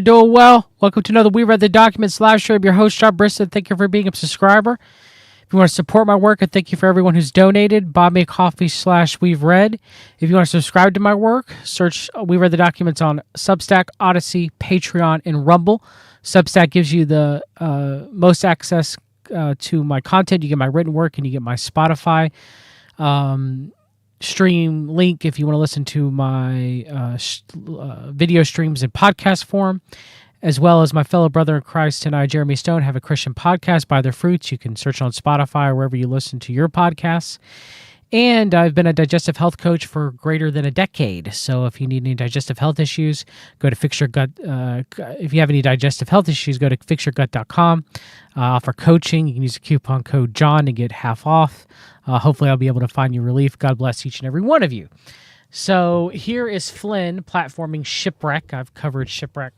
doing well. Welcome to another We Read the Documents live stream. Your host, John Briston. Thank you for being a subscriber. If you want to support my work, and thank you for everyone who's donated, buy me a coffee/We've Read. If you want to subscribe to my work, search We Read the Documents on Substack, Odyssey, Patreon, and Rumble. Substack gives you the most access to my content. You get my written work, and you get my Spotify stream link if you want to listen to my video streams in podcast form, as well as my fellow brother in Christ and I, Jeremy Stone, have a Christian podcast, By Their Fruits. You can search on Spotify or wherever you listen to your podcasts. And I've been a digestive health coach for greater than a decade. So if you need any digestive health issues, go to Fix Your Gut. If you have any digestive health issues, go to fixyourgut.com. I offer coaching. You can use the coupon code John to get half off. Hopefully I'll be able to find you relief. God bless each and every one of you. So here is Flynn platforming Shipwreck. I've covered Shipwreck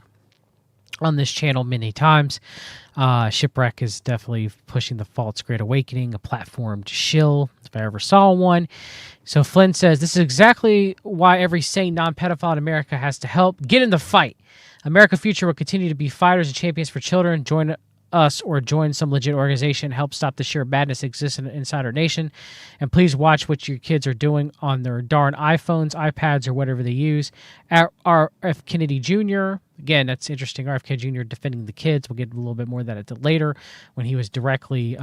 on this channel many times. Shipwreck is definitely pushing the false Great Awakening, a platform to shill, if I ever saw one. So Flynn says, this is exactly why every sane non-pedophile in America has to help. Get in the fight. America Future will continue to be fighters and champions for children. Join us or join some legit organization. Help stop the sheer madness that exists inside our nation. And please watch what your kids are doing on their darn iPhones, iPads, or whatever they use. RFK Kennedy Jr., again, that's interesting. RFK Jr. defending the kids. We'll get a little bit more of that later when he was directly,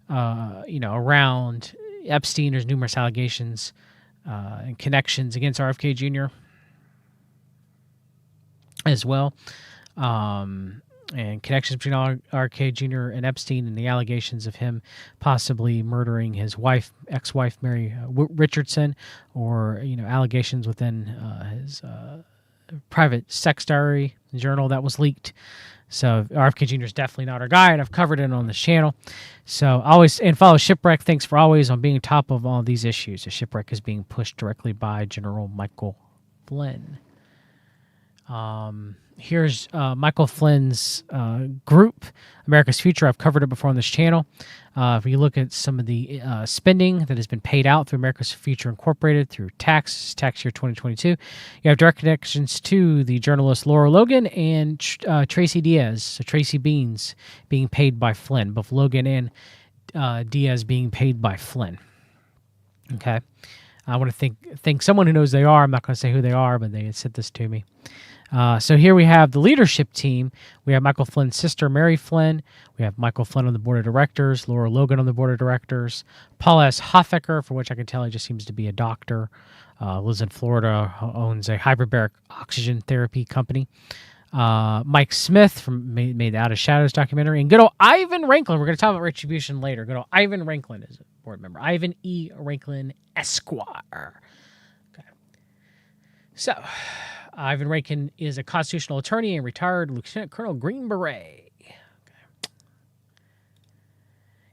around Epstein. There's numerous allegations and connections against RFK Jr. as well. And connections between RFK Jr. and Epstein and the allegations of him possibly murdering his ex-wife, Mary Richardson, or, allegations within his private sex diary journal that was leaked. So RFK Jr. is definitely not our guy, and I've covered it on this channel. So follow Shipwreck. Thanks for always on being top of all these issues. The Shipwreck is being pushed directly by General Michael Flynn. Here's Michael Flynn's group, America's Future. I've covered it before on this channel. If you look at some of the spending that has been paid out through America's Future Incorporated through tax year 2022, you have direct connections to the journalist Laura Logan and Tracy Diaz. So Tracy Beans being paid by Flynn, both Logan and Diaz being paid by Flynn. Okay. I want to thank someone who knows they are. I'm not going to say who they are, but they had sent this to me. So here we have the leadership team. We have Michael Flynn's sister, Mary Flynn. We have Michael Flynn on the board of directors, Laura Logan on the board of directors, Paul S. Hoffecker, for which I can tell he just seems to be a doctor, lives in Florida, owns a hyperbaric oxygen therapy company. Mike Smith made the Out of Shadows documentary, and good old Ivan Ranklin. We're going to talk about Retribution later. Good old Ivan Ranklin is a board member. Ivan E. Ranklin, Esquire. Okay. So Ivan Rankin is a constitutional attorney and retired Lieutenant Colonel Green Beret. Okay.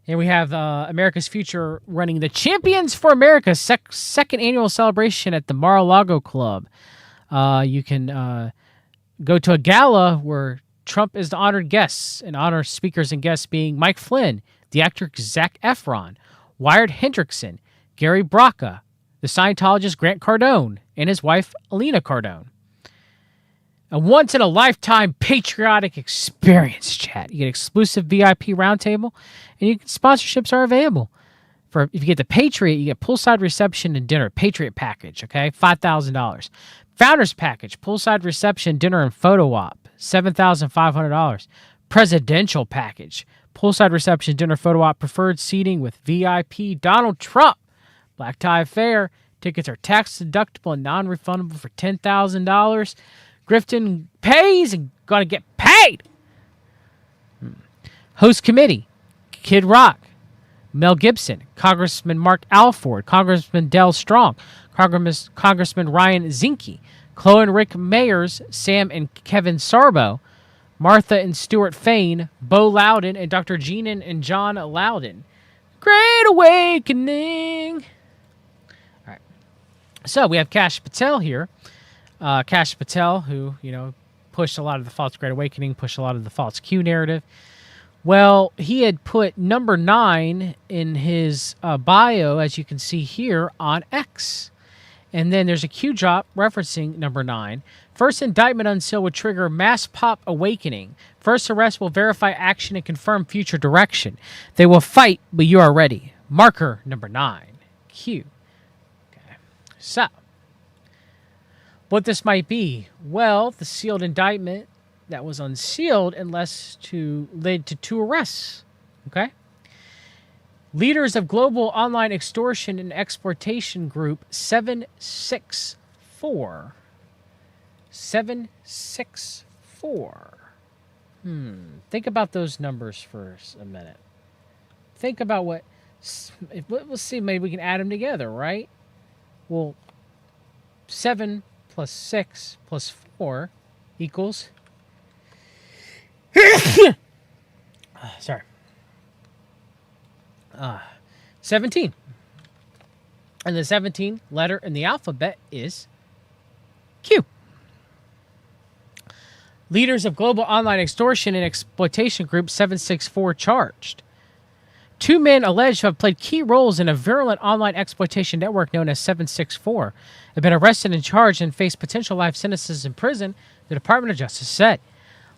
And we have America's Future running the Champions for America second annual celebration at the Mar-a-Lago Club. You can go to a gala where Trump is the honored guest, and honor speakers and guests being Mike Flynn, the actor Zac Efron, Wyatt Hendrickson, Gary Braca, the Scientologist Grant Cardone, and his wife Alina Cardone. A once-in-a-lifetime patriotic experience, chat. You get exclusive VIP roundtable, and sponsorships are available. If you get the Patriot, you get poolside reception and dinner. Patriot package, okay? $5,000. Founders package, poolside reception, dinner, and photo op. $7,500. Presidential package, poolside reception, dinner, photo op, preferred seating with VIP Donald Trump. Black tie affair. Tickets are tax deductible and non-refundable for $10,000. Grifton pays and gonna get paid. Host committee: Kid Rock, Mel Gibson, Congressman Mark Alford, Congressman Del Strong, Congressman Ryan Zinke, Chloe and Rick Mayers, Sam and Kevin Sarbo, Martha and Stuart Fain, Bo Loudon, and Dr. Jeanan and John Loudon. Great Awakening. All right. So we have Kash Patel here. Kash Patel, who, pushed a lot of the false Great Awakening, pushed a lot of the false Q narrative. Well, he had put number 9 in his bio, as you can see here, on X. And then there's a Q drop referencing number 9. First indictment unsealed would trigger mass pop awakening. First arrest will verify action and confirm future direction. They will fight, but you are ready. Marker number 9. Q. Okay. So, what this might be? Well, the sealed indictment that was unsealed led to 2 arrests. Okay? Leaders of global online extortion and exploitation group 764. 764. Think about those numbers for a minute. Think about let's see, maybe we can add them together, right? Well, 7 plus 6 plus 4 equals... sorry. 17. And the 17th letter in the alphabet is Q. Leaders of global online extortion and exploitation group 764 charged. 2 men alleged to have played key roles in a virulent online exploitation network known as 764 have been arrested and charged and face potential life sentences in prison, the Department of Justice said.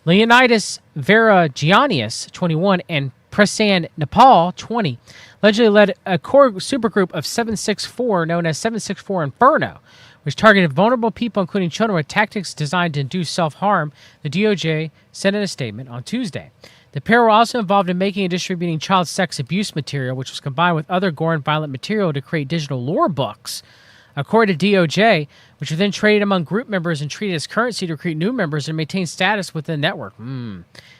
Leonidas Veragianius, 21, and Prasan Nepal, 20, allegedly led a core supergroup of 764 known as 764 Inferno, which targeted vulnerable people, including children, with tactics designed to induce self-harm, the DOJ said in a statement on Tuesday. The pair were also involved in making and distributing child sex abuse material, which was combined with other gore and violent material to create digital lore books. According to DOJ, which were then traded among group members and treated as currency to recruit new members and maintain status within the network.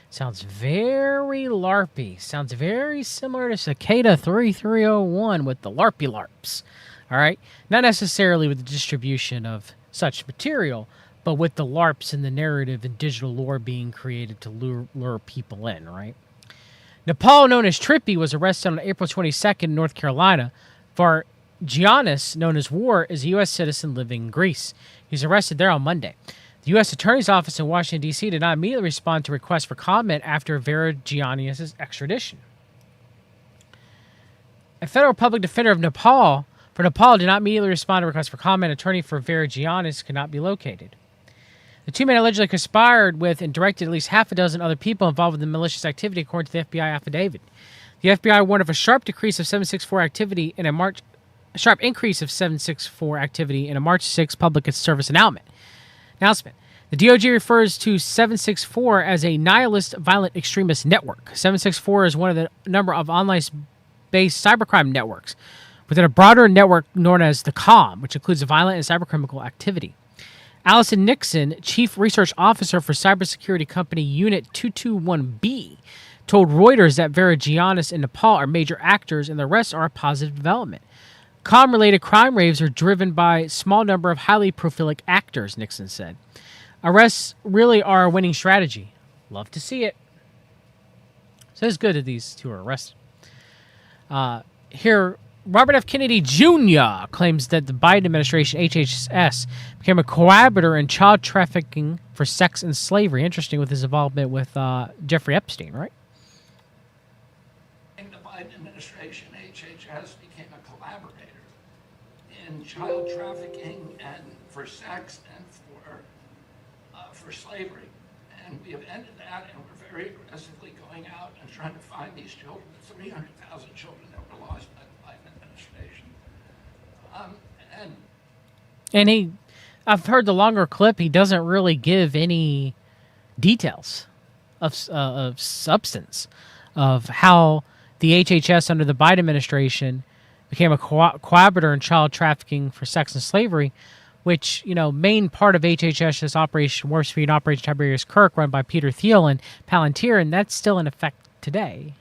Sounds very LARPy. Sounds very similar to Cicada 3301 with the LARPy LARPs. All right? Not necessarily with the distribution of such material, but with the LARPs and the narrative and digital lore being created to lure people in, right? Nepal, known as Trippy, was arrested on April 22nd in North Carolina. Vargianis, known as War, is a U.S. citizen living in Greece. He was arrested there on Monday. The U.S. Attorney's Office in Washington, D.C. did not immediately respond to requests for comment after Veragianius' extradition. A federal public defender of Nepal did not immediately respond to requests for comment. An attorney for Veragianius could not be located. The 2 men allegedly conspired with and directed at least half a dozen other people involved in the malicious activity, according to the FBI affidavit. The FBI warned of a sharp increase of 764 activity in a March 6 public service announcement. The DOJ refers to 764 as a nihilist violent extremist network. 764 is one of the number of online-based cybercrime networks within a broader network known as the COM, which includes violent and cybercriminal activity. Allison Nixon, Chief Research Officer for cybersecurity company Unit 221B, told Reuters that Veragianis and Nepal are major actors and the rest are a positive development. COM-related crime waves are driven by a small number of highly prolific actors, Nixon said. Arrests really are a winning strategy. Love to see it. So it's good that these 2 are arrested. Here, Robert F. Kennedy Jr. claims that the Biden administration, HHS, became a collaborator in child trafficking for sex and slavery. Interesting with his involvement with Jeffrey Epstein, right? The Biden administration, HHS, became a collaborator in child trafficking and for sex and for slavery. And we have ended that, and we're very aggressively going out and trying to find these children, 300,000 children that were lost by the Biden administration. I've heard the longer clip, he doesn't really give any details of substance of how the HHS under the Biden administration became a collaborator in child trafficking for sex and slavery, which, main part of HHS's Operation Warp Speed and Operation Tiberius Kirk, run by Peter Thiel and Palantir, and that's still in effect today.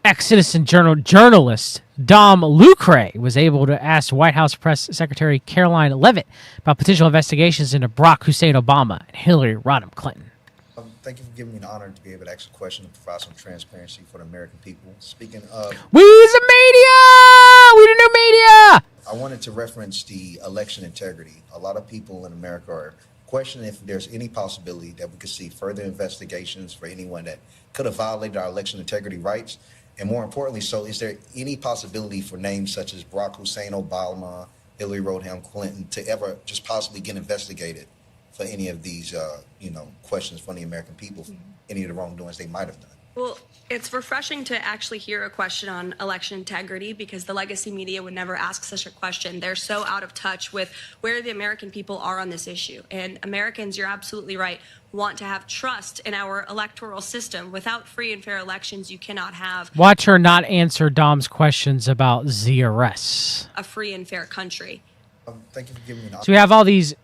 Ex-citizen journalist Dom Lucre was able to ask White House Press Secretary Caroline Leavitt about potential investigations into Barack Hussein Obama and Hillary Rodham Clinton. Thank you for giving me an honor to be able to ask a question and provide some transparency for the American people. Speaking of... We the media! We the new media! I wanted to reference the election integrity. A lot of people in America are questioning if there's any possibility that we could see further investigations for anyone that could have violated our election integrity rights. And more importantly, so is there any possibility for names such as Barack Hussein Obama, Hillary Rodham Clinton to ever just possibly get investigated for any of these, questions from the American people, any of the wrongdoings they might have done? Well, it's refreshing to actually hear a question on election integrity, because the legacy media would never ask such a question. They're so out of touch with where the American people are on this issue. And Americans, you're absolutely right, want to have trust in our electoral system. Without free and fair elections, you cannot have Watch her not answer Dom's questions about ZRS. a free and fair country. Thank you for giving me an So we have all these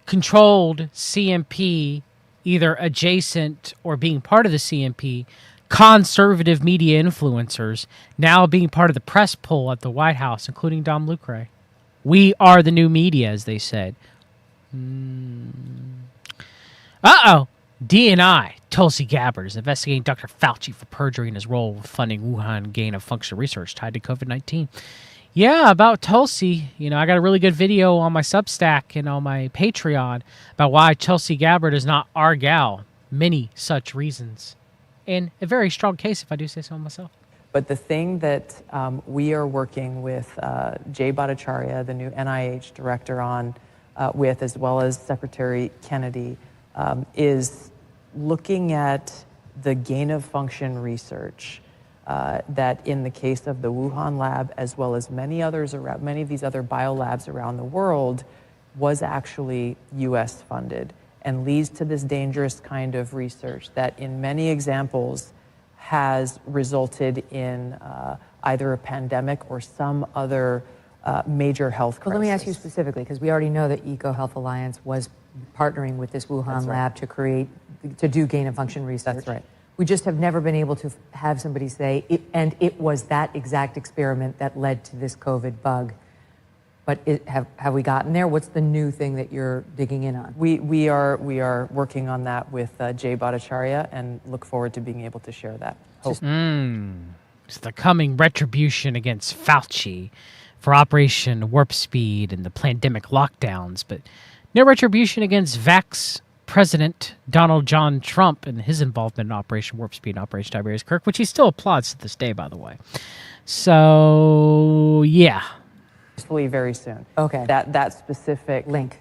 controlled CMP, either adjacent or being part of the CMP, conservative media influencers now being part of the press poll at the White House, including Dom Lucre. We are the new media, as they said. DNI, Tulsi Gabbard, is investigating Dr. Fauci for perjury in his role with funding Wuhan gain-of-function research tied to COVID-19. Yeah, about Tulsi, I got a really good video on my Substack and on my Patreon about why Tulsi Gabbard is not our gal. Many such reasons. And a very strong case, if I do say so myself. But the thing that we are working with Jay Bhattacharya, the new NIH director, on with, as well as Secretary Kennedy, is looking at the gain-of-function research that in the case of the Wuhan lab, as well as many of these other biolabs around the world, was actually U.S. funded and leads to this dangerous kind of research that in many examples has resulted in either a pandemic or some other major health crisis. Well, let me ask you specifically, because we already know that EcoHealth Alliance was partnering with this Wuhan lab to do gain-of-function research. That's right. We just have never been able to have somebody say, it was that exact experiment that led to this COVID bug. But have we gotten there? What's the new thing that you're digging in on? We are working on that with Jay Bhattacharya and look forward to being able to share that. It's the coming retribution against Fauci for Operation Warp Speed and the pandemic lockdowns, but no retribution against Vax President Donald John Trump and his involvement in Operation Warp Speed and Operation Tiberius Kirk, which he still applauds to this day, by the way. So, yeah. Hopefully very soon. Okay. That specific link.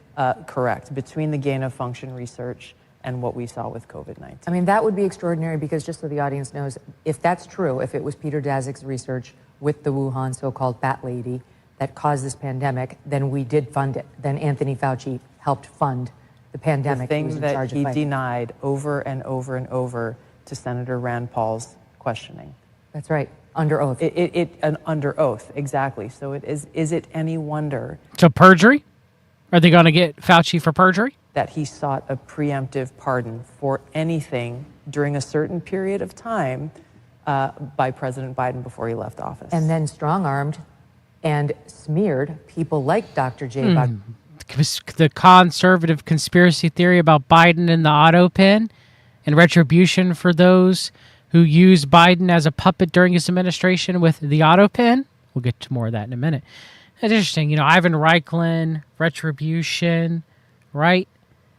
Correct. Between the gain-of-function research and what we saw with COVID-19. I mean, that would be extraordinary because, just so the audience knows, if that's true, if it was Peter Daszak's research with the Wuhan so-called bat lady that caused this pandemic, then we did fund it. Then Anthony Fauci helped fund the pandemic. The thing that he denied over and over and over to Senator Rand Paul's questioning. That's right. Under oath. Under oath, exactly. So is it any wonder... So perjury? Are they going to get Fauci for perjury? That he sought a preemptive pardon for anything during a certain period of time by President Biden before he left office. And then strong-armed and smeared people like Dr. J. The conservative conspiracy theory about Biden and the auto pen and retribution for those who used Biden as a puppet during his administration with the auto pen. We'll get to more of that in a minute. It's interesting, Ivan Reichlin, retribution, right?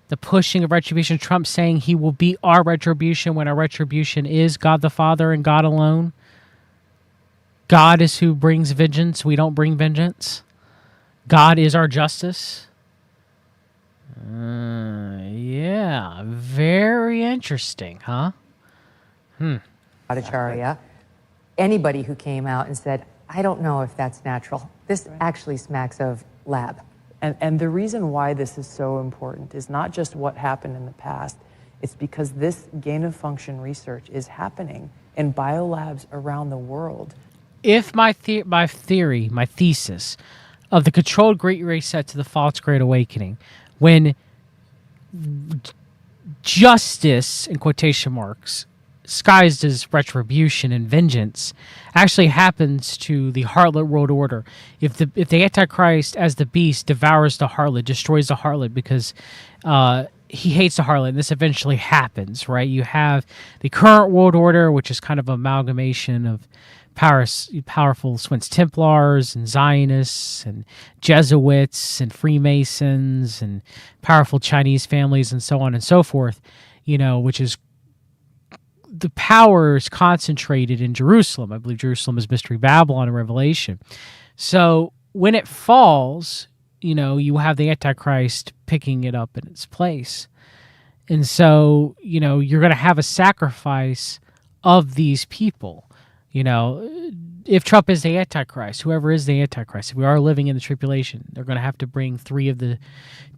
The pushing of retribution, Trump saying he will be our retribution when our retribution is God the Father and God alone. God is who brings vengeance. We don't bring vengeance. God is our justice. Yeah, very interesting, huh? Bhattacharya, anybody who came out and said, I don't know if that's natural. This actually smacks of lab. And the reason why this is so important is not just what happened in the past. It's because this gain-of-function research is happening in biolabs around the world. If my thesis of the controlled Great Reset to the false Great Awakening, when justice, in quotation marks, disguised as retribution and vengeance, actually happens to the harlot world order. If the Antichrist, as the beast, devours the harlot, destroys the harlot because he hates the harlot, and this eventually happens, right? You have the current world order, which is kind of an amalgamation of powerful Swiss Templars and Zionists and Jesuits and Freemasons and powerful Chinese families and so on and so forth, which is the power is concentrated in Jerusalem. I believe Jerusalem is Mystery Babylon in Revelation. So when it falls, you have the Antichrist picking it up in its place. And so, you're going to have a sacrifice of these people. If Trump is the Antichrist, whoever is the Antichrist, if we are living in the tribulation, they're going to have to bring 3 of the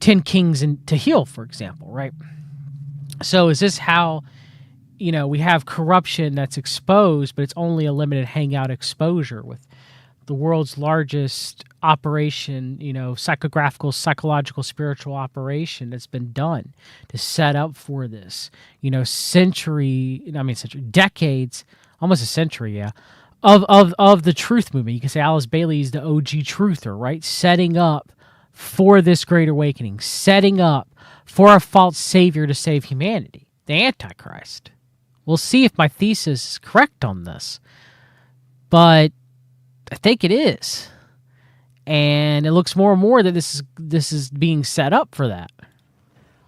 10 kings to heel, for example, right? So is this how, we have corruption that's exposed, but it's only a limited hangout exposure with the world's largest operation, psychological, spiritual operation that's been done to set up for this, decades, almost a century, yeah, of the truth movement. You can say Alice Bailey is the OG truther, right? Setting up for this great awakening, setting up for a false savior to save humanity, the Antichrist. We'll see if my thesis is correct on this, but I think it is. And it looks more and more that this is being set up for that.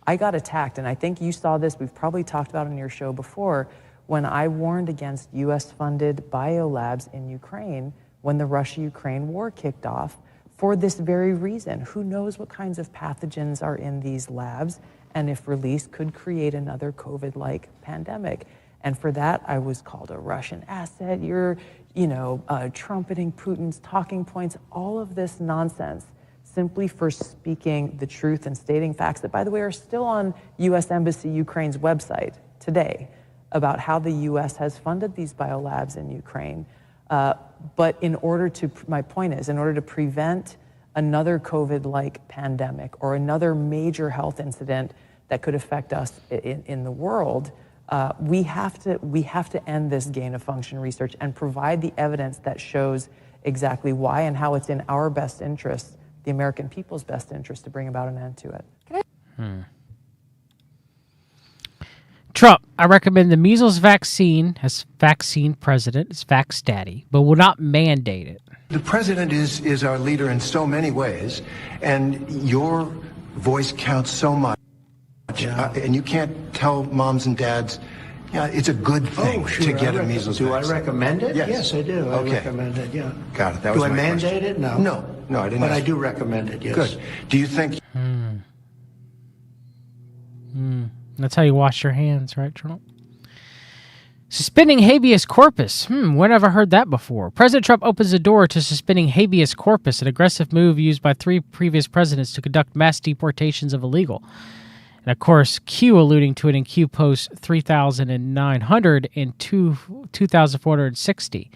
I got attacked, and I think you saw this. We've probably talked about it on your show before, when I warned against U.S.-funded biolabs in Ukraine when the Russia-Ukraine war kicked off for this very reason. Who knows what kinds of pathogens are in these labs, and if released, could create another COVID-like pandemic. And for that, I was called a Russian asset. You're, trumpeting Putin's talking points, all of this nonsense, simply for speaking the truth and stating facts that, by the way, are still on U.S. Embassy Ukraine's website today about how the U.S. has funded these biolabs in Ukraine. But my point is, in order to prevent another COVID-like pandemic or another major health incident that could affect us in the world, we have to end this gain-of-function research and provide the evidence that shows exactly why and how it's in our best interest, the American people's best interest, to bring about an end to it. Trump, I recommend the measles vaccine as vaccine president, as vax daddy, but will not mandate it. The president is our leader in so many ways, and your voice counts so much. Yeah. And you can't tell moms and dads, it's a good thing to get a measles vaccine. Do I recommend it? Yes, yes I do. Okay. I recommend it, yeah. Got it. That was my question. Do I mandate it? No. No, I didn't. But I do recommend it, yes. Good. Do you think... That's how you wash your hands, right, Trump? Suspending habeas corpus. When have I heard that before? President Trump opens the door to suspending habeas corpus, an aggressive move used by 3 previous presidents to conduct mass deportations of illegal. And, of course, Q alluding to it in Q post 3,900 and 2,460.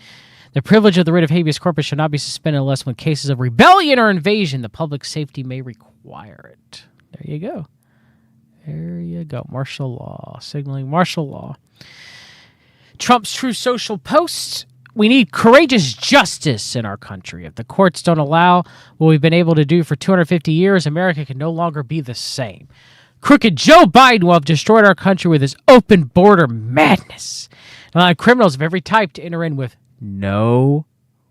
The privilege of the writ of habeas corpus shall not be suspended unless when cases of rebellion or invasion, the public safety may require it. There you go. There you go. Martial law. Signaling martial law. Trump's True Social posts. We need courageous justice in our country. If the courts don't allow what we've been able to do for 250 years, America can no longer be the same. Crooked Joe Biden will have destroyed our country with his open border madness, allowing criminals of every type to enter in with no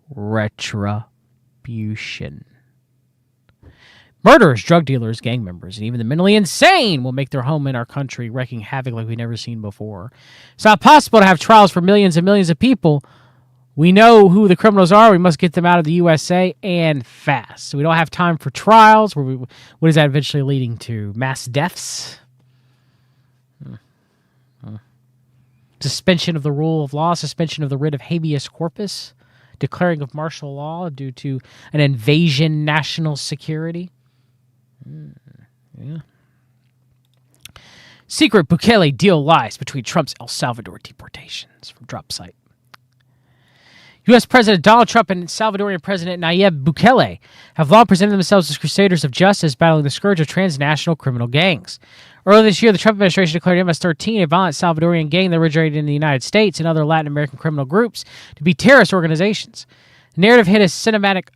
retribution. Murderers, drug dealers, gang members, and even the mentally insane will make their home in our country, wreaking havoc like we've never seen before. It's not possible to have trials for millions and millions of people. We know who the criminals are. We must get them out of the USA and fast. So we don't have time for trials. What is that eventually leading to? Mass deaths? Suspension of the rule of law, suspension of the writ of habeas corpus, declaring of martial law due to an invasion national security. Yeah. Secret Bukele deal lies between Trump's El Salvador deportations from Drop Site. U.S. President Donald Trump and Salvadorian President Nayib Bukele have long presented themselves as crusaders of justice, battling the scourge of transnational criminal gangs. Earlier this year, the Trump administration declared MS-13, a violent Salvadorian gang that originated in the United States and other Latin American criminal groups, to be terrorist organizations. The narrative hit a cinematic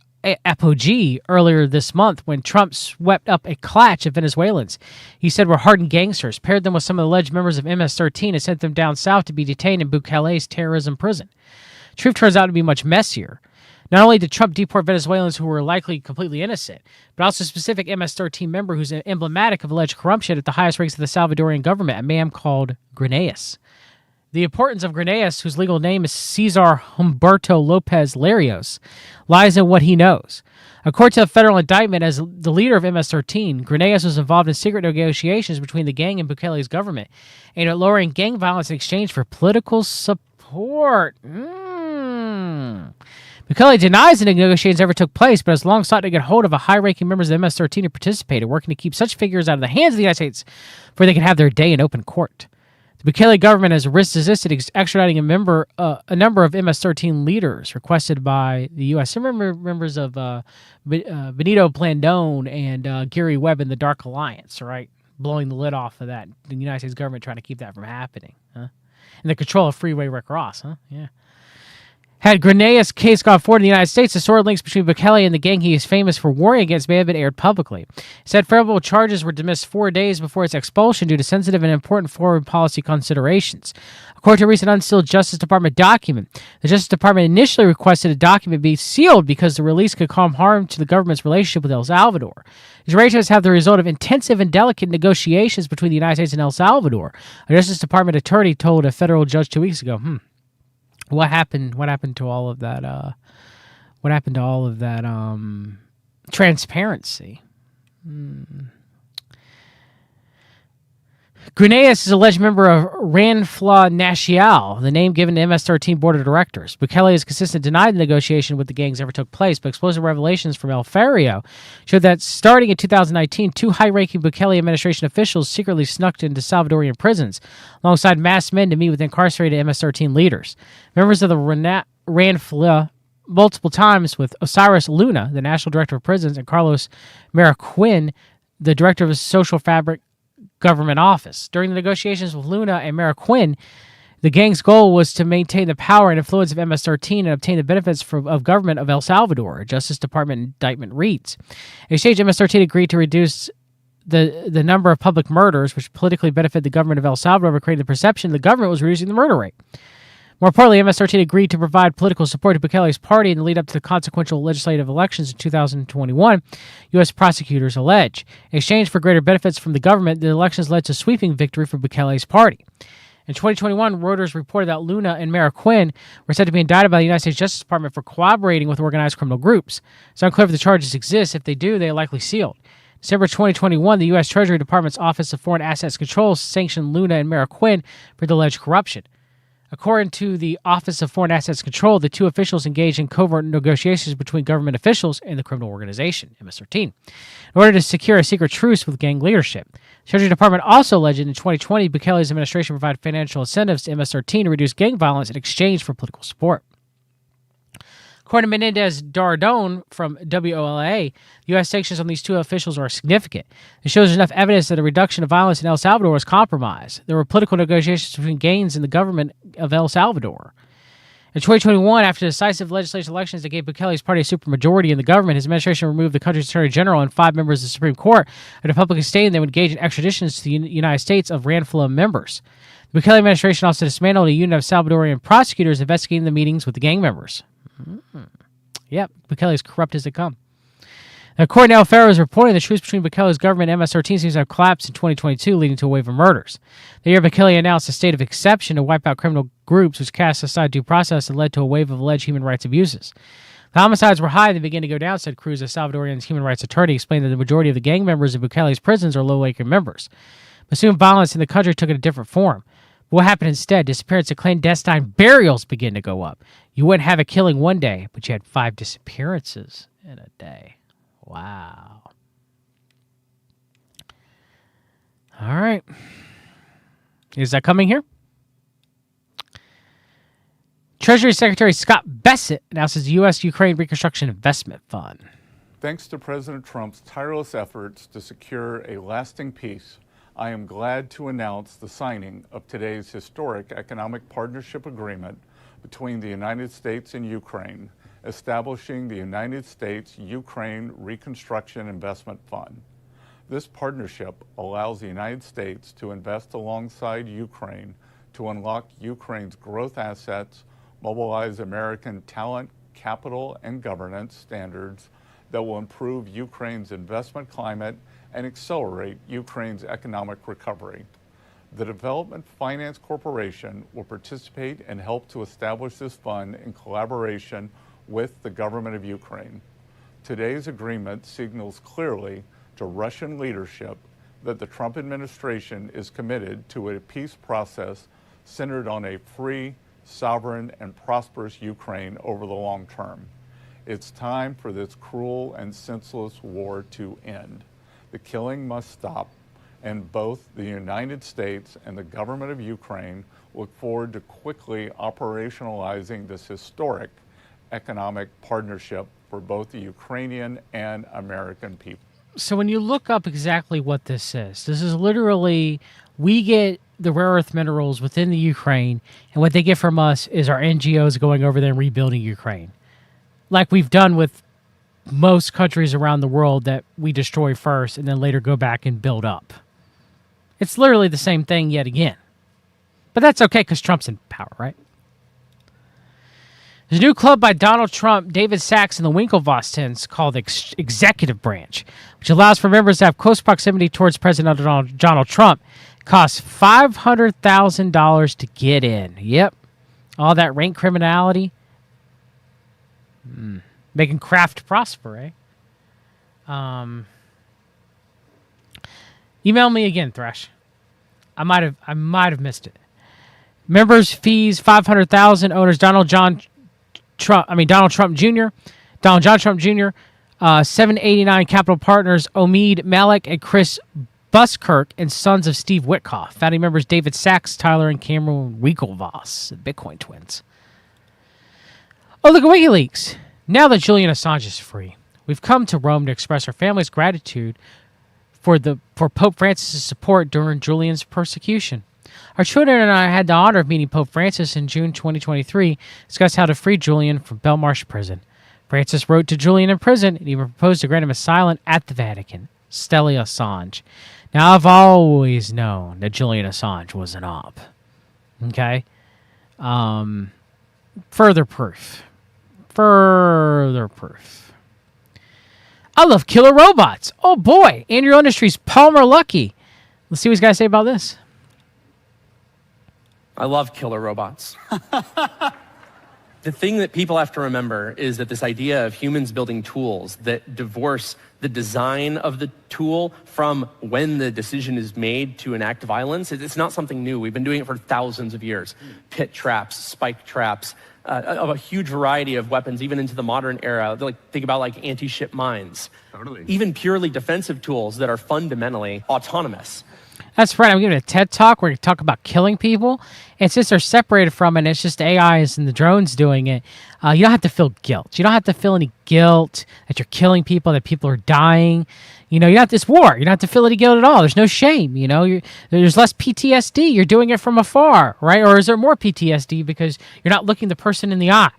apogee earlier this month when Trump swept up a clutch of Venezuelans he said were hardened gangsters, paired them with some of the alleged members of MS-13, and sent them down south to be detained in Bukele's terrorism prison. Truth turns out to be much messier. Not only did Trump deport Venezuelans who were likely completely innocent, but also a specific MS-13 member who's emblematic of alleged corruption at the highest ranks of the Salvadorian government, a man called Grenaeus. The importance of Granaeus, whose legal name is Cesar Humberto Lopez Larios, lies in what he knows. According to a federal indictment, as the leader of MS-13, Granaeus was involved in secret negotiations between the gang and Bukele's government aimed at lowering gang violence in exchange for political support. Bukele denies the negotiations ever took place, but has long sought to get hold of high-ranking members of MS-13 who participated, working to keep such figures out of the hands of the United States before they can have their day in open court. The Bukele government has resisted extraditing a number of MS-13 leaders requested by the U.S. Some members of Benito Blandón and Gary Webb in the Dark Alliance, right? Blowing the lid off of that. The United States government trying to keep that from happening, huh? And the control of Freeway Rick Ross, huh? Yeah. Had Granaeus' case gone forward in the United States, the sordid links between Bukele and the gang he is famous for warring against may have been aired publicly. It said federal charges were dismissed 4 days before its expulsion due to sensitive and important foreign policy considerations. According to a recent unsealed Justice Department document, the Justice Department initially requested a document be sealed because the release could cause harm to the government's relationship with El Salvador. These arrangements have the result of intensive and delicate negotiations between the United States and El Salvador. A Justice Department attorney told a federal judge 2 weeks ago, What happened to all of that? What happened to all of that transparency? Granaeus is an alleged member of Ranfla Nacional, the name given to MS-13 board of directors. Bukele has consistently denied the negotiation with the gangs ever took place, but explosive revelations from El Ferrio showed that starting in 2019, 2 high-ranking Bukele administration officials secretly snuck into Salvadorian prisons alongside masked men to meet with incarcerated MS-13 leaders. Members of the Ranfla multiple times with Osiris Luna, the national director of prisons, and Carlos Marroquin, the director of the Social Fabric Government Office. During the negotiations with Luna and Marroquin, the gang's goal was to maintain the power and influence of MS-13 and obtain the benefits of government of El Salvador, a Justice Department indictment reads. In exchange, MS-13 agreed to reduce the number of public murders, which politically benefited the government of El Salvador by creating the perception the government was reducing the murder rate. More importantly, MS-13 agreed to provide political support to Bukele's party in the lead up to the consequential legislative elections in 2021, U.S. prosecutors allege. In exchange for greater benefits from the government, the elections led to sweeping victory for Bukele's party. In 2021, Reuters reported that Luna and Marroquin were said to be indicted by the United States Justice Department for collaborating with organized criminal groups. It's unclear if the charges exist. If they do, they are likely sealed. December 2021, the U.S. Treasury Department's Office of Foreign Assets Control sanctioned Luna and Marroquin for the alleged corruption. According to the Office of Foreign Assets Control, the 2 officials engaged in covert negotiations between government officials and the criminal organization, MS-13, in order to secure a secret truce with gang leadership. The Treasury Department also alleged in 2020 Bukele's administration provided financial incentives to MS-13 to reduce gang violence in exchange for political support. According to Menendez Dardon from WOLA, U.S. sanctions on these 2 officials are significant. It shows enough evidence that a reduction of violence in El Salvador was compromised. There were political negotiations between gangs and the government of El Salvador. In 2021, after decisive legislative elections that gave Bukele's party a supermajority in the government, his administration removed the country's attorney general and 5 members of the Supreme Court, and Republicans stating they would engage in extraditions to the United States of Ranfla members. The Bukele administration also dismantled a unit of Salvadorian prosecutors investigating the meetings with the gang members. Yep, Bukele is corrupt as they come. According to El Ferro's reporting, the truce between Bukele's government and MS-13 seems to have collapsed in 2022, leading to a wave of murders. The year Bukele announced a state of exception to wipe out criminal groups, which cast aside due process and led to a wave of alleged human rights abuses. The homicides were high and they began to go down, said Cruz, a Salvadorian human rights attorney, explained that the majority of the gang members in Bukele's prisons are low-ranking members. But soon violence in the country took a different form. What happened instead? Disappearance and clandestine burials began to go up. You wouldn't have a killing one day, but you had 5 disappearances in a day. Wow. All right. Is that coming here? Treasury Secretary Scott Bessent announces the U.S.-Ukraine Reconstruction Investment Fund. Thanks to President Trump's tireless efforts to secure a lasting peace, I am glad to announce the signing of today's historic economic partnership agreement between the United States and Ukraine, establishing the United States-Ukraine Reconstruction Investment Fund. This partnership allows the United States to invest alongside Ukraine to unlock Ukraine's growth assets, mobilize American talent, capital, and governance standards that will improve Ukraine's investment climate and accelerate Ukraine's economic recovery. The Development Finance Corporation will participate and help to establish this fund in collaboration with the government of Ukraine. Today's agreement signals clearly to Russian leadership that the Trump administration is committed to a peace process centered on a free, sovereign, and prosperous Ukraine over the long term. It's time for this cruel and senseless war to end. The killing must stop, and both the United States and the government of Ukraine look forward to quickly operationalizing this historic economic partnership for both the Ukrainian and American people. So when you look up exactly what this is literally, we get the rare earth minerals within the Ukraine, and what they get from us is our NGOs going over there and rebuilding Ukraine. Like we've done with most countries around the world that we destroy first and then later go back and build up. It's literally the same thing yet again. But that's okay because Trump's in power, right? There's a new club by Donald Trump, David Sachs, and the Winklevoss called the Executive Branch, which allows for members to have close proximity towards President Donald Trump. It costs $500,000 to get in. Yep. All that rank criminality. Making craft prosper, eh? Email me again, Thresh. I might have missed it. Members fees $500,000. Owners Donald John Trump Jr. 789 Capital Partners Omid Malik and Chris Buskirk and sons of Steve Witkoff. Founding members David Sachs, Tyler, and Cameron Winklevoss, the Bitcoin twins. Oh, look at WikiLeaks. Now that Julian Assange is free, we've come to Rome to express our family's gratitude for Pope Francis' support during Julian's persecution. Our children and I had the honor of meeting Pope Francis in June 2023, discussed how to free Julian from Belmarsh prison. Francis wrote to Julian in prison and even proposed to grant him asylum at the Vatican. Stella Assange. Now, I've always known that Julian Assange was an op. Okay? Further proof. I love killer robots. Oh boy. Andrew Industries, Palmer Lucky. Let's see what he's got to say about this. I love killer robots. The thing that people have to remember is that this idea of humans building tools that divorce the design of the tool from when the decision is made to enact violence, it's not something new. We've been doing it for thousands of years. Pit traps, spike traps, of a huge variety of weapons, even into the modern era. Think about anti-ship mines. Totally. Even purely defensive tools that are fundamentally autonomous. That's right. I'm giving a TED Talk where we talk about killing people. And since they're separated from it, and it's just AIs and the drones doing it, you don't have to feel guilt. You don't have to feel any guilt that you're killing people, that people are dying. You know, this war. You don't have to feel any guilt at all. There's no shame. You know, there's less PTSD. You're doing it from afar, right? Or is there more PTSD because you're not looking the person in the eye?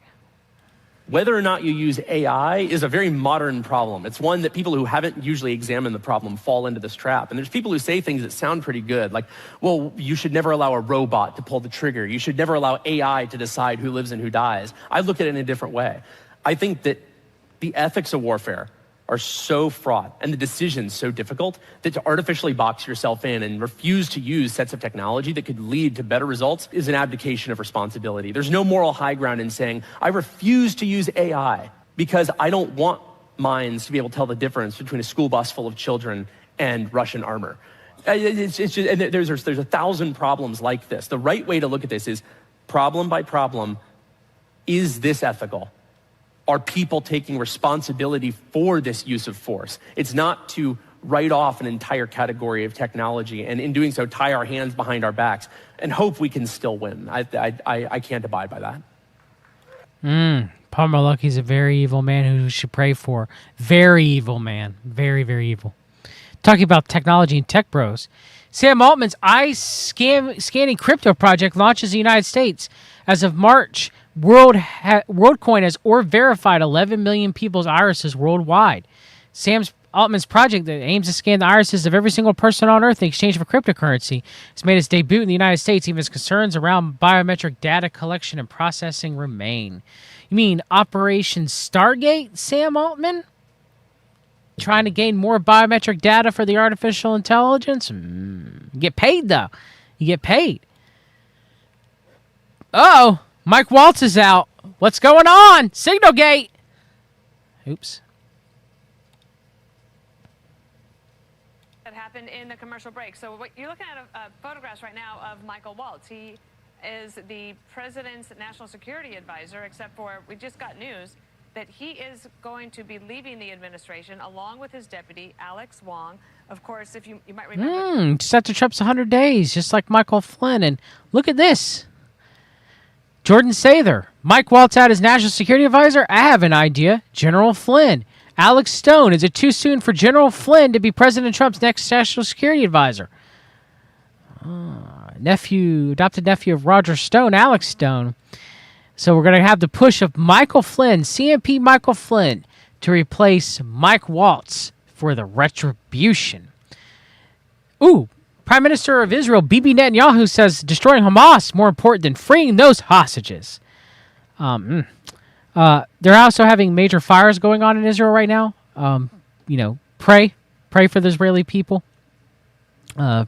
Whether or not you use AI is a very modern problem. It's one that people who haven't usually examined the problem fall into this trap. And there's people who say things that sound pretty good, like, well, you should never allow a robot to pull the trigger. You should never allow AI to decide who lives and who dies. I look at it in a different way. I think that the ethics of warfare are so fraught and the decisions so difficult that to artificially box yourself in and refuse to use sets of technology that could lead to better results is an abdication of responsibility. There's no moral high ground in saying, I refuse to use AI because I don't want minds to be able to tell the difference between a school bus full of children and Russian armor. It's just, and there's 1,000 problems like this. The right way to look at this is problem by problem. Is this ethical? Are people taking responsibility for this use of force? It's not to write off an entire category of technology and in doing so tie our hands behind our backs and hope we can still win. I can't abide by that. Palmer Lucky's a very evil man who we should pray for. Very evil man. Very, very evil. Talking about technology and tech bros. Sam Altman's scanning crypto project launches in the United States. As of March, Worldcoin has verified 11 million people's irises worldwide. Sam Altman's project that aims to scan the irises of every single person on Earth in exchange for cryptocurrency has made its debut in the United States, even as concerns around biometric data collection and processing remain. You mean Operation Stargate, Sam Altman? Trying to gain more biometric data for the artificial intelligence? Get paid, though. You get paid. Uh-oh. Mike Waltz is out. What's going on? Signalgate. Oops. That happened in the commercial break. So what you're looking at photographs right now of Michael Waltz. He is the president's national security advisor, except for we just got news that he is going to be leaving the administration along with his deputy, Alex Wong. Of course, if you might remember. Just after Trump's 100 days, just like Michael Flynn. And look at this. Jordan Sather. Mike Waltz out as national security advisor? I have an idea. General Flynn. Alex Stone. Is it too soon for General Flynn to be President Trump's next national security advisor? Adopted nephew of Roger Stone, Alex Stone. So we're going to have the push of Michael Flynn, CMP Michael Flynn, to replace Mike Waltz for the Retribution. Prime Minister of Israel, Bibi Netanyahu, says destroying Hamas more important than freeing those hostages. They're also having major fires going on in Israel right now. Pray for the Israeli people.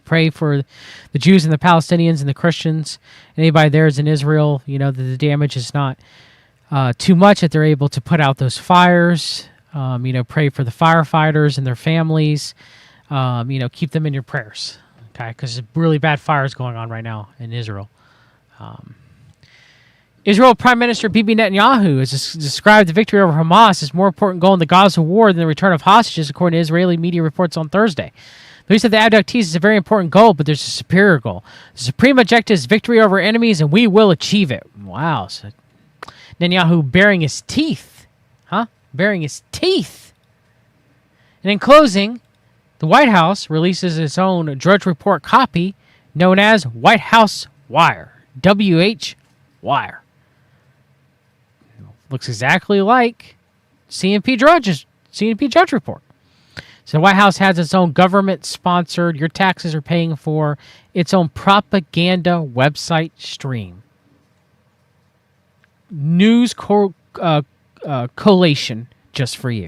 Pray for the Jews and the Palestinians and the Christians. Anybody there is in Israel, that the damage is not too much, that they're able to put out those fires. Pray for the firefighters and their families. Keep them in your prayers, okay? Because there's really bad fires going on right now in Israel. Israel Prime Minister Bibi Netanyahu has described the victory over Hamas as more important goal in the Gaza war than the return of hostages, according to Israeli media reports on Thursday. He said the abductees is a very important goal, but there's a superior goal. The supreme objective is victory over enemies, and we will achieve it. Wow. So Netanyahu baring his teeth. Baring his teeth. And in closing, the White House releases its own Drudge Report copy known as White House Wire. WH Wire. Looks exactly like CMP Drudge Report. So the White House has its own government-sponsored, your taxes are paying for, its own propaganda website stream. News collation just for you.